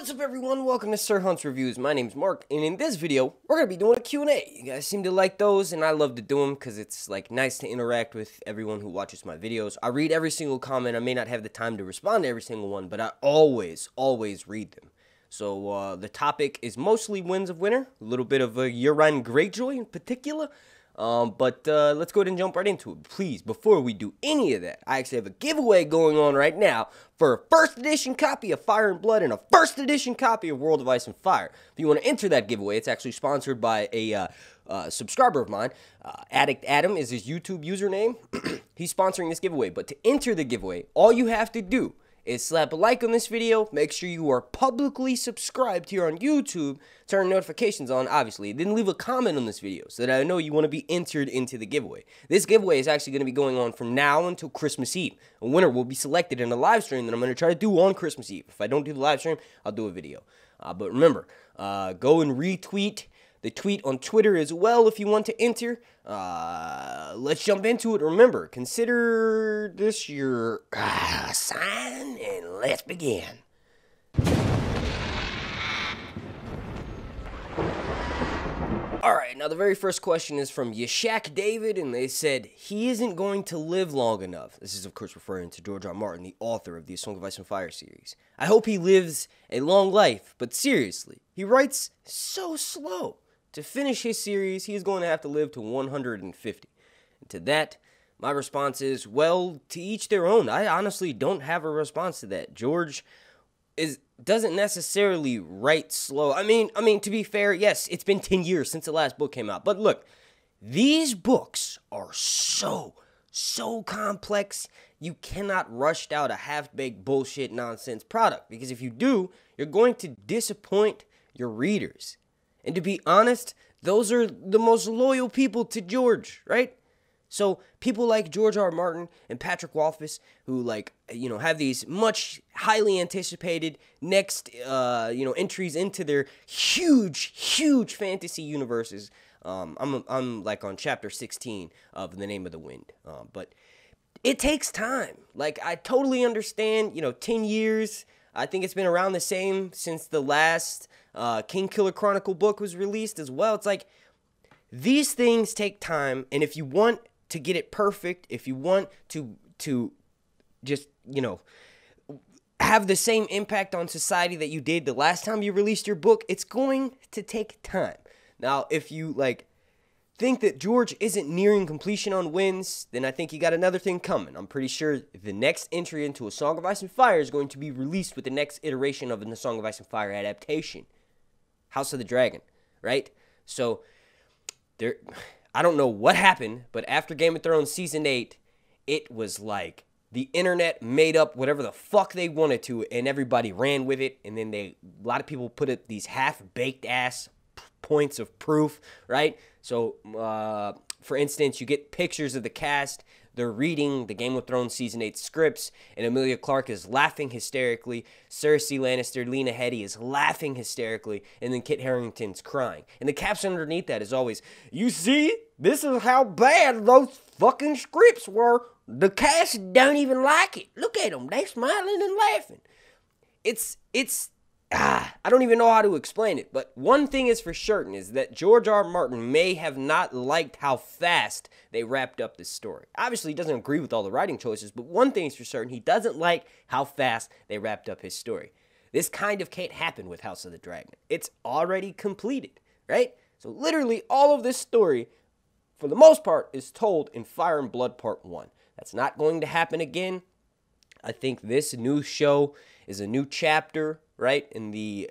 What's up everyone, welcome to Sir Hunt's Reviews. My name's Mark, and in this video, we're going to be doing a Q&A. You guys seem to like those, and I love to do them because it's like nice to interact with everyone who watches my videos. I read every single comment. I may not have the time to respond to every single one, but I always read them. So the topic is mostly Winds of Winter, a little bit of Euron Greyjoy in particular. But let's go ahead and jump right into it. Please, before we do any of that, I actually have a giveaway going on right now for a first edition copy of Fire and Blood and a first edition copy of World of Ice and Fire. If you want to enter that giveaway, it's actually sponsored by a subscriber of mine. Addict Adam is his YouTube username. He's sponsoring this giveaway. But to enter the giveaway, all you have to do is slap a like on this video, make sure you are publicly subscribed here on YouTube, turn notifications on, obviously, then leave a comment on this video so that I know you want to be entered into the giveaway. This giveaway is actually going to be going on from now until Christmas Eve. A winner will be selected in a live stream that I'm going to try to do on Christmas Eve. If I don't do the live stream, I'll do a video. But remember, go and retweet the tweet on Twitter as well if you want to enter. Let's jump into it. Remember, consider this your sign, and let's begin. Alright, now the very first question is from Yashak David, and they said, he isn't going to live long enough. This is, of course, referring to George R. R. Martin, the author of the Song of Ice and Fire series. I hope he lives a long life, but seriously, he writes so slow. To finish his series, he is going to have to live to 150. And to that, my response is, well, to each their own. I honestly don't have a response to that. George doesn't necessarily write slow. I mean, to be fair, yes, it's been 10 years since the last book came out. But look, these books are so complex. You cannot rush out a half-baked bullshit nonsense product. Because if you do, you're going to disappoint your readers. And to be honest, those are the most loyal people to George, right? So people like George R. R. Martin and Patrick Rothfuss, who have these much highly anticipated next, entries into their huge fantasy universes. I'm like on chapter 16 of The Name of the Wind. But it takes time. Like, I totally understand, 10 years. I think it's been around the same since the last Kingkiller Chronicle book was released as well. It's like, these things take time, and if you want to get it perfect, if you want to just, have the same impact on society that you did the last time you released your book, it's going to take time. Now, if you, think that George isn't nearing completion on Winds, then I think you got another thing coming. I'm pretty sure the next entry into A Song of Ice and Fire is going to be released with the next iteration of the Song of Ice and Fire adaptation. House of the Dragon, right? So, I don't know what happened, but after Game of Thrones Season 8, it was like the internet made up whatever the fuck they wanted to, and everybody ran with it, and then a lot of people put up these half-baked ass points of proof, right? So, for instance, you get pictures of the cast. They're reading the Game of Thrones Season 8 scripts, and Emilia Clarke is laughing hysterically. Cersei Lannister, Lena Headey is laughing hysterically, and then Kit Harington's crying. And the caption underneath that is always, you see, this is how bad those fucking scripts were. The cast don't even like it. Look at them. They smiling and laughing. I don't even know how to explain it, but one thing is for certain is that George R. R. Martin may have not liked how fast they wrapped up this story. Obviously, he doesn't agree with all the writing choices, but one thing is for certain, he doesn't like how fast they wrapped up his story. This kind of can't happen with House of the Dragon. It's already completed, right? So literally all of this story, for the most part, is told in Fire and Blood Part 1. That's not going to happen again. I think this new show is a new chapter, right, in the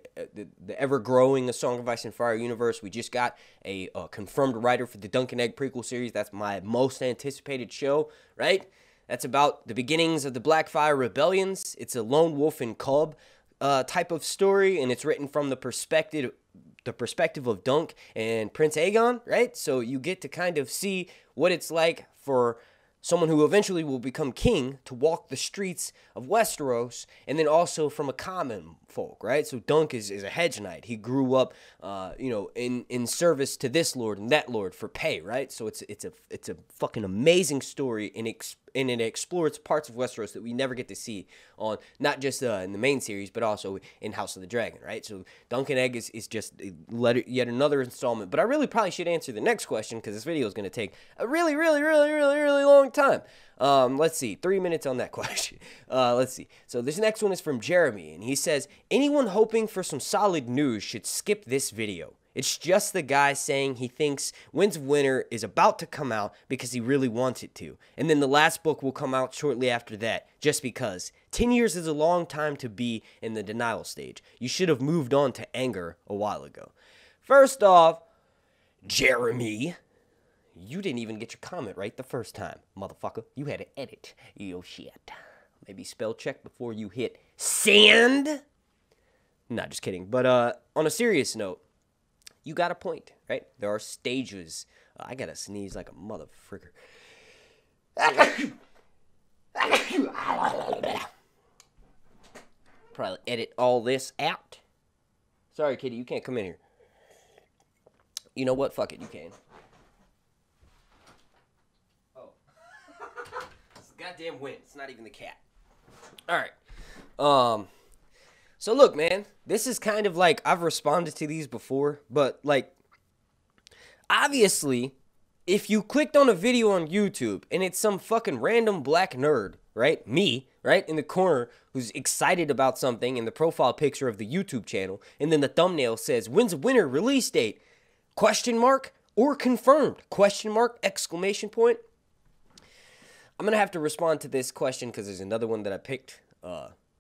ever-growing A Song of Ice and Fire universe. We just got a confirmed writer for the Dunk and Egg prequel series. That's my most anticipated show, right? That's about the beginnings of the Blackfire Rebellions. It's a lone wolf and cub type of story, and it's written from the perspective of Dunk and Prince Aegon, right? So you get to kind of see what it's like for someone who eventually will become king to walk the streets of Westeros, and then also from a common folk, right? So Dunk is a hedge knight. He grew up, in service to this lord and that lord for pay, right? So it's a fucking amazing story, and it explores parts of Westeros that we never get to see on, not just in the main series, but also in House of the Dragon, right? So Dunkin' Egg is just yet another installment. But I really probably should answer the next question, because this video is going to take a really, really, really, really, really long time. Let's see, 3 minutes on that question. Let's see. So this next one is from Jeremy, and he says, anyone hoping for some solid news should skip this video. It's just the guy saying he thinks Winds of Winter is about to come out because he really wants it to. And then the last book will come out shortly after that, just because. 10 years is a long time to be in the denial stage. You should have moved on to anger a while ago. First off, Jeremy, you didn't even get your comment right the first time, motherfucker. You had to edit. Yo, shit. Maybe spell check before you hit send. Nah, just kidding. But on a serious note, you got a point, right? There are stages. I gotta sneeze like a motherfricker. Probably edit all this out. Sorry, kitty, you can't come in here. You know what? Fuck it, you can. Oh. It's the goddamn wind. It's not even the cat. Alright. So look, man, this is kind of like, I've responded to these before, but like, obviously, if you clicked on a video on YouTube and it's some fucking random black nerd, right, me, right, in the corner who's excited about something in the profile picture of the YouTube channel, and then the thumbnail says, Winds of Winter release date, question mark, or confirmed, question mark, exclamation point. I'm going to have to respond to this question because there's another one that I picked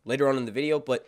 later on in the video, but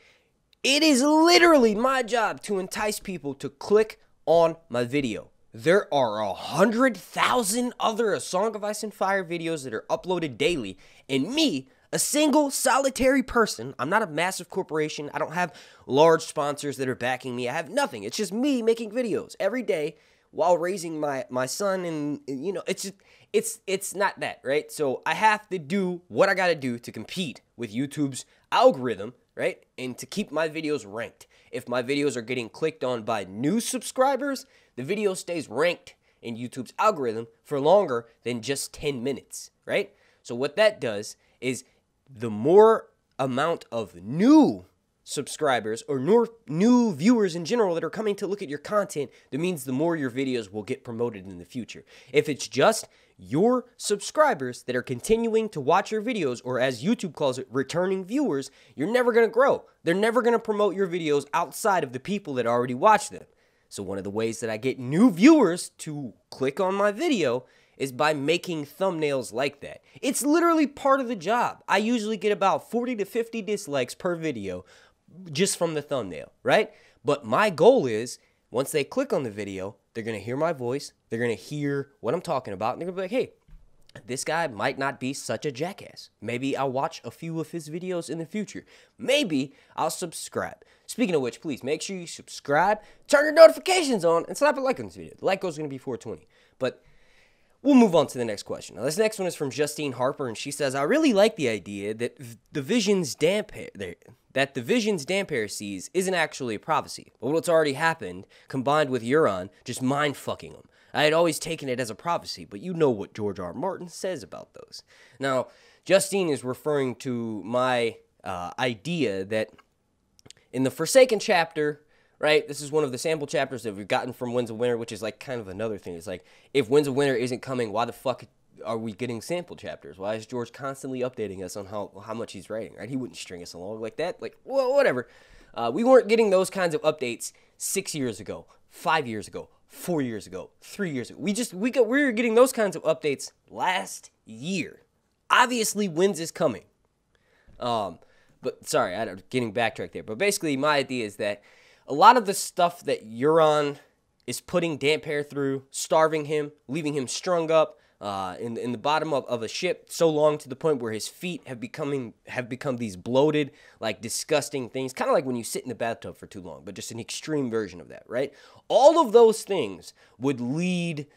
it is literally my job to entice people to click on my video. There are 100,000 other A Song of Ice and Fire videos that are uploaded daily, and me, a single solitary person, I'm not a massive corporation, I don't have large sponsors that are backing me, I have nothing, it's just me making videos every day while raising my son, and you know, it's not that, right? So I have to do what I gotta do to compete with YouTube's algorithm, right? And to keep my videos ranked. If my videos are getting clicked on by new subscribers, the video stays ranked in YouTube's algorithm for longer than just 10 minutes, right? So what that does is the more amount of new subscribers or new viewers in general that are coming to look at your content, that means the more your videos will get promoted in the future. If it's just your subscribers that are continuing to watch your videos, or as YouTube calls it, returning viewers, you're never going to grow. They're never going to promote your videos outside of the people that already watch them. So one of the ways that I get new viewers to click on my video is by making thumbnails like that. It's literally part of the job. I usually get about 40 to 50 dislikes per video just from the thumbnail, right? But my goal is, once they click on the video, they're going to hear my voice, they're going to hear what I'm talking about, and they're going to be like, hey, this guy might not be such a jackass. Maybe I'll watch a few of his videos in the future. Maybe I'll subscribe. Speaking of which, please make sure you subscribe, turn your notifications on, and slap a like on this video. The like goal is going to be 420. But we'll move on to the next question. Now, this next one is from Justine Harper, and she says, I really like the idea that the vision's Damphair sees isn't actually a prophecy, but what's already happened, combined with Euron just mind-fucking him. I had always taken it as a prophecy, but you know what George R. R. Martin says about those. Now, Justine is referring to my idea that in the Forsaken chapter, right, this is one of the sample chapters that we've gotten from Winds of Winter, which is like kind of another thing. It's like, if Winds of Winter isn't coming, why the fuck are we getting sample chapters? Why is George constantly updating us on how much he's writing, right? He wouldn't string us along like that. Like, well, whatever. We weren't getting those kinds of updates 6 years ago, 5 years ago, 4 years ago, 3 years ago. We were getting those kinds of updates last year. Obviously, Winds is coming. But sorry, I'm getting backtracked there. But basically, my idea is that a lot of the stuff that Euron is putting Damphair through, starving him, leaving him strung up in the bottom of a ship so long to the point where his feet have become these bloated, like disgusting things, kind of like when you sit in the bathtub for too long, but just an extreme version of that, right? All of those things would lead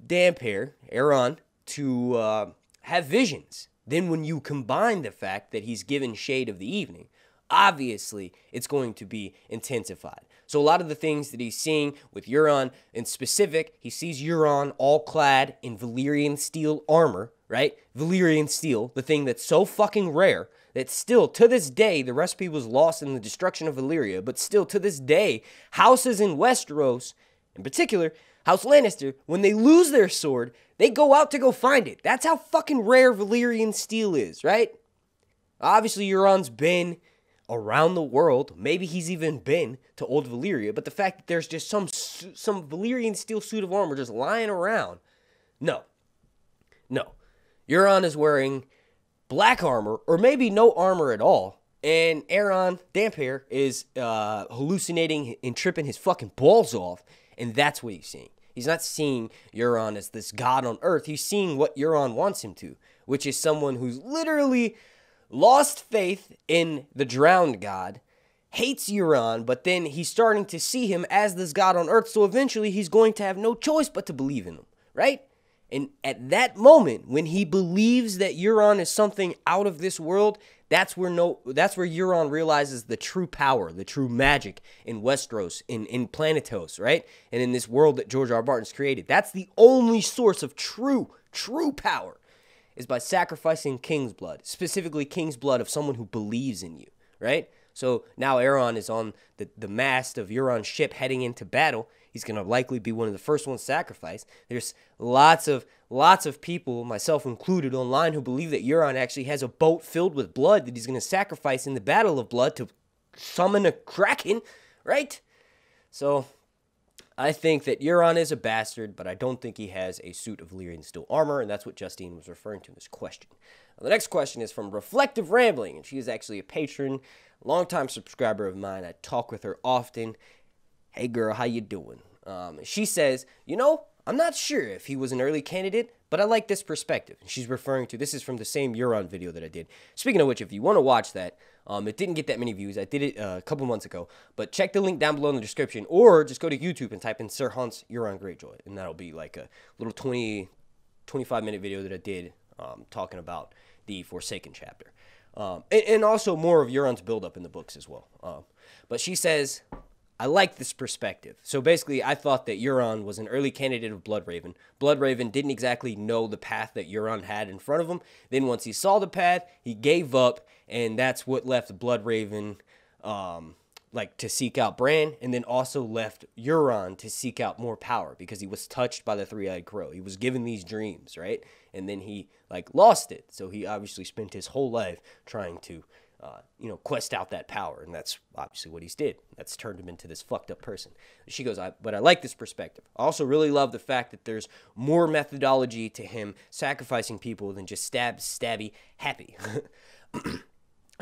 Damphair, Euron, to have visions. Then when you combine the fact that he's given Shade of the Evening, obviously it's going to be intensified. So a lot of the things that he's seeing with Euron in specific, he sees Euron all clad in Valyrian steel armor, right? Valyrian steel, the thing that's so fucking rare that still, to this day, the recipe was lost in the destruction of Valyria, but still, to this day, houses in Westeros, in particular, House Lannister, when they lose their sword, they go out to go find it. That's how fucking rare Valyrian steel is, right? Obviously, Euron's been around the world. Maybe he's even been to Old Valyria, but the fact that there's just some Valyrian steel suit of armor just lying around, no. Euron is wearing black armor, or maybe no armor at all, and Aegon Damphair is hallucinating and tripping his fucking balls off, and that's what he's seeing. He's not seeing Euron as this god on earth. He's seeing what Euron wants him to, which is someone who's literally lost faith in the drowned god, hates Euron, but then he's starting to see him as this god on earth, so eventually he's going to have no choice but to believe in him, right? And at that moment, when he believes that Euron is something out of this world, that's where Euron realizes the true power, the true magic in Westeros, in Planetos, right? And in this world that George R. R. Martin's created. That's the only source of true power, is by sacrificing king's blood, specifically king's blood of someone who believes in you, right? So now Euron is on the mast of Euron's ship heading into battle. He's going to likely be one of the first ones sacrificed. There's lots of people, myself included, online who believe that Euron actually has a boat filled with blood that he's going to sacrifice in the Battle of Blood to summon a kraken, right? So I think that Euron is a bastard, but I don't think he has a suit of Valyrian steel armor, and that's what Justine was referring to in this question. Now, the next question is from Reflective Rambling, and she is actually a patron, longtime subscriber of mine. I talk with her often. Hey girl, how you doing? She says, I'm not sure if he was an early candidate, but I like this perspective. And she's referring to, this is from the same Euron video that I did. Speaking of which, if you want to watch that, it didn't get that many views. I did it a couple months ago, but check the link down below in the description, or just go to YouTube and type in Sir Hunt's Euron Greyjoy, and that'll be like a little 25-minute video that I did talking about the Forsaken chapter. And also more of Euron's buildup in the books as well. But she says, I like this perspective. So basically, I thought that Euron was an early candidate of Bloodraven. Bloodraven didn't exactly know the path that Euron had in front of him. Then once he saw the path, he gave up, and that's what left Bloodraven to seek out Bran, and then also left Euron to seek out more power because he was touched by the three-eyed crow. He was given these dreams, right? And then he lost it. So he obviously spent his whole life trying to quest out that power, and that's obviously what he's did. That's turned him into this fucked up person. She goes, but I like this perspective. I also really love the fact that there's more methodology to him sacrificing people than just stabby, happy.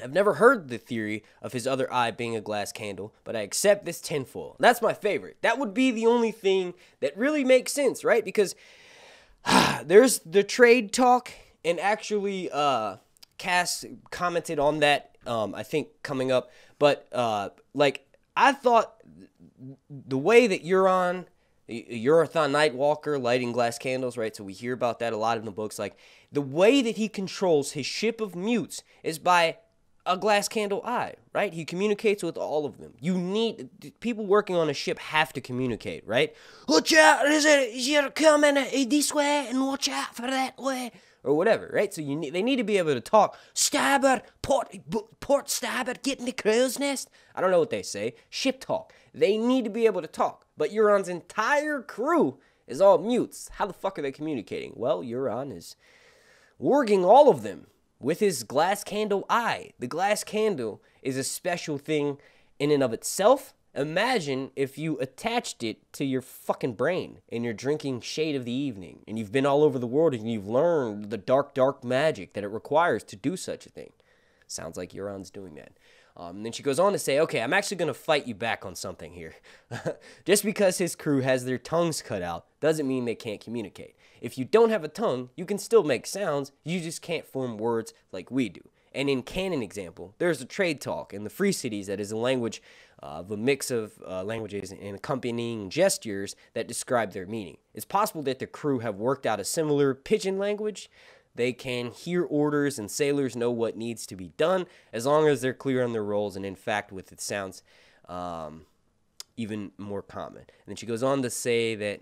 I've never heard the theory of his other eye being a glass candle, but I accept this tinfoil. That's my favorite. That would be the only thing that really makes sense, right? Because there's the trade talk, and actually Cass commented on that, I think, coming up. But, I thought the way that Euron, Euron Nightwalker lighting glass candles, right? So we hear about that a lot in the books. The way that he controls his ship of mutes is by a glass candle eye, right? He communicates with all of them. People working on a ship have to communicate, right? Watch out, you're coming this way, and watch out for that way. Or whatever, right? So they need to be able to talk. Starboard, port starboard, get in the crow's nest. I don't know what they say. Ship talk. They need to be able to talk. But Euron's entire crew is all mutes. How the fuck are they communicating? Well, Euron is warging all of them with his glass candle eye. The glass candle is a special thing in and of itself. Imagine if you attached it to your fucking brain and you're drinking Shade of the Evening and you've been all over the world and you've learned the dark magic that it requires to do such a thing. Sounds like Euron's doing that. And then she goes on to say, okay, I'm actually going to fight you back on something here. Just because his crew has their tongues cut out doesn't mean they can't communicate. If you don't have a tongue, you can still make sounds, you just can't form words like we do. And in canon example, there's a trade talk in the Free Cities that is a language of a mix of languages and accompanying gestures that describe their meaning. It's possible that the crew have worked out a similar pidgin language, they can hear orders and sailors know what needs to be done as long as they're clear on their roles. And in fact, with it sounds even more common. And then she goes on to say that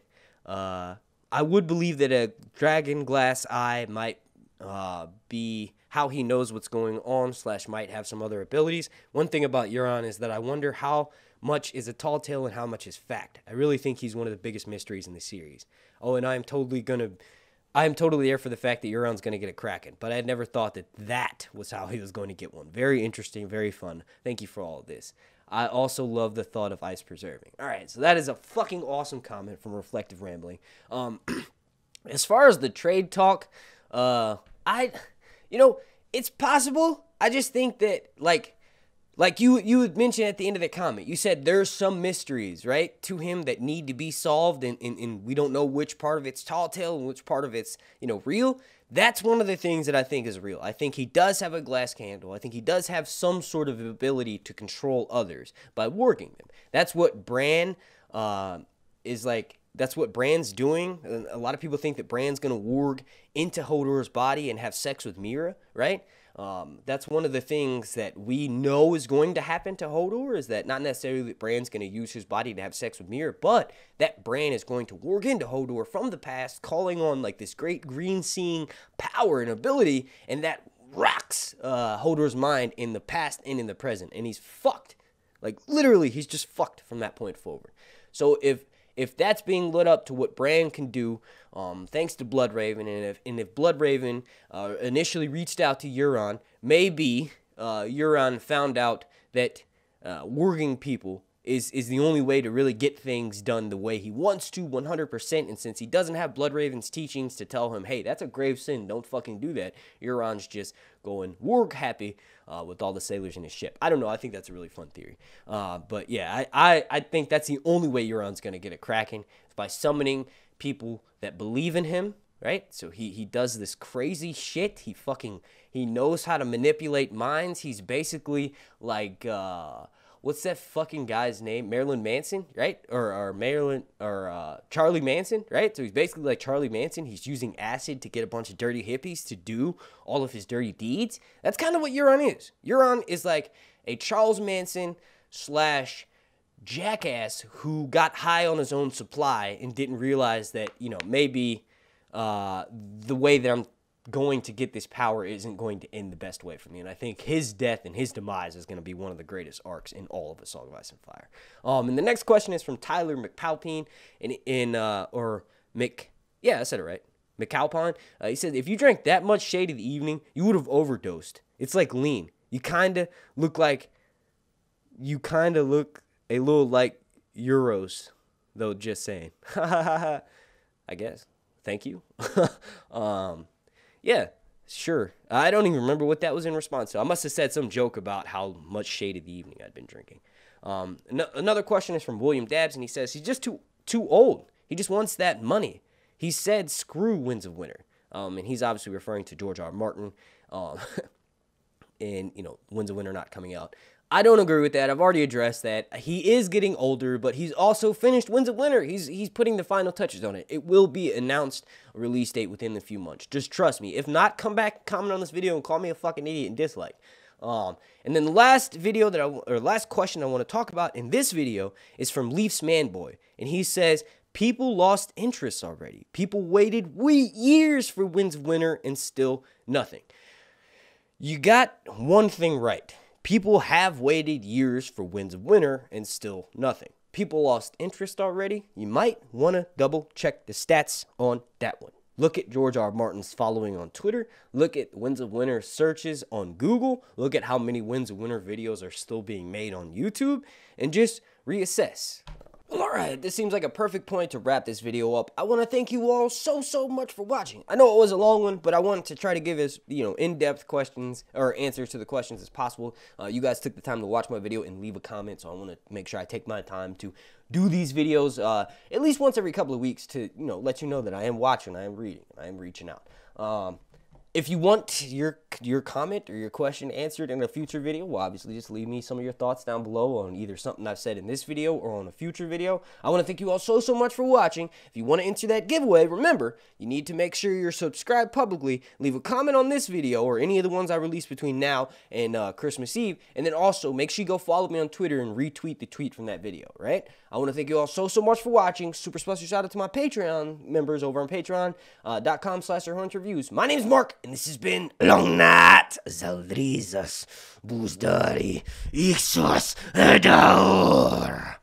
I would believe that a dragon glass eye might be how he knows what's going on / might have some other abilities. One thing about Euron is that I wonder how much is a tall tale and how much is fact. I really think he's one of the biggest mysteries in the series. Oh, and I am totally there for the fact that Euron's going to get a Kraken, but I had never thought that that was how he was going to get one. Very interesting, very fun. Thank you for all of this. I also love the thought of ice preserving. All right, so that is a fucking awesome comment from Reflective Rambling. As far as the trade talk, it's possible. I just think that, like you had mentioned at the end of the comment, you said there's some mysteries, right, to him that need to be solved, and we don't know which part of it's tall tale and which part of it's, real. That's one of the things that I think is real. I think he does have a glass candle. I think he does have some sort of ability to control others by warging them. That's what Bran is like. That's what Bran's doing. A lot of people think that Bran's going to warg into Hodor's body and have sex with Mira, right? That's one of the things that we know is going to happen to Hodor, is that not necessarily that Bran's going to use his body to have sex with Mira, but that Bran is going to warg into Hodor from the past, calling on like this great green seeing power and ability, and that rocks Hodor's mind in the past and in the present, and he's fucked. Like literally, he's just fucked from that point forward. So if that's being lit up to what Bran can do, thanks to Bloodraven, and if Bloodraven initially reached out to Euron, maybe Euron found out that warging people is the only way to really get things done the way he wants to 100%, and since he doesn't have Bloodraven's teachings to tell him, hey, that's a grave sin, don't fucking do that, Euron's just going warg happy with all the sailors in his ship. I don't know, I think that's a really fun theory. But yeah, I think that's the only way Euron's going to get a Kraken, is by summoning people that believe in him, right? So he does this crazy shit. He knows how to manipulate minds. He's basically like, what's that fucking guy's name? Marilyn Manson, right? Or Charlie Manson, right? So he's basically like Charlie Manson. He's using acid to get a bunch of dirty hippies to do all of his dirty deeds. That's kind of what Euron is. Euron is like a Charles Manson / jackass who got high on his own supply and didn't realize that, maybe the way that I'm going to get this power isn't going to end the best way for me. And I think his death and his demise is going to be one of the greatest arcs in all of A Song of Ice and Fire. And the next question is from Tyler McPalpine I said it right. McAlpine. He said, if you drank that much Shade of the Evening, you would have overdosed. It's like lean. You kind of look a little like Euros, though, just saying. I guess. Thank you. Yeah, sure. I don't even remember what that was in response to. I must have said some joke about how much Shade of the Evening I'd been drinking. Another question is from William Dabbs, and he says he's just too old. He just wants that money. He said, screw Winds of Winter. And he's obviously referring to George R. Martin. And, Winds of Winter not coming out. I don't agree with that. I've already addressed that. He is getting older, but he's also finished Winds of Winter. He's putting the final touches on it. It will be announced a release date within a few months. Just trust me. If not, come back, comment on this video, and call me a fucking idiot and dislike. And then the last last question I want to talk about in this video is from Leafs Manboy, and he says, people lost interest already. People waited years for Winds of Winter and still nothing. You got one thing right. People have waited years for Winds of Winter and still nothing. People lost interest already. You might want to double check the stats on that one. Look at George R. Martin's following on Twitter. Look at Winds of Winter searches on Google. Look at how many Winds of Winter videos are still being made on YouTube. And just reassess. Well, alright, this seems like a perfect point to wrap this video up. I want to thank you all so much for watching. I know it was a long one, but I wanted to try to give as, in-depth questions or answers to the questions as possible. You guys took the time to watch my video and leave a comment, so I want to make sure I take my time to do these videos at least once every couple of weeks to, let you know that I am watching, I am reading, I am reaching out. If you want your comment or your question answered in a future video, well, obviously just leave me some of your thoughts down below on either something I've said in this video or on a future video. I want to thank you all so much for watching. If you want to enter that giveaway, remember, you need to make sure you're subscribed publicly, leave a comment on this video or any of the ones I release between now and Christmas Eve, and then also make sure you go follow me on Twitter and retweet the tweet from that video, right? I want to thank you all so much for watching. Super special shout out to my Patreon members over on patreon.com/RHAENYRAS. My name's Mark, and this has been Long Night, Zaldrizas, Buzdari, Ixos, Ador.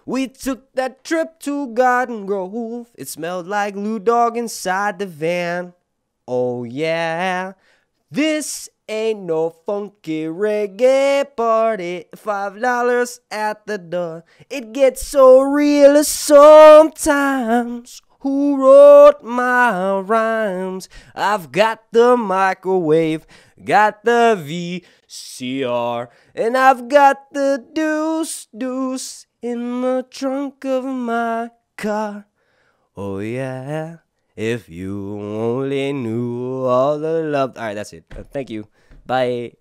We took that trip to Garden Grove. It smelled like Lou Dog inside the van. Oh yeah, this ain't no funky reggae party. $5 at the door. It gets so real sometimes. Who wrote my rhymes? I've got the microwave, got the VCR, and I've got the deuce in the trunk of my car. Oh yeah, if you only knew all the love. All right, that's it. Thank you. Bye.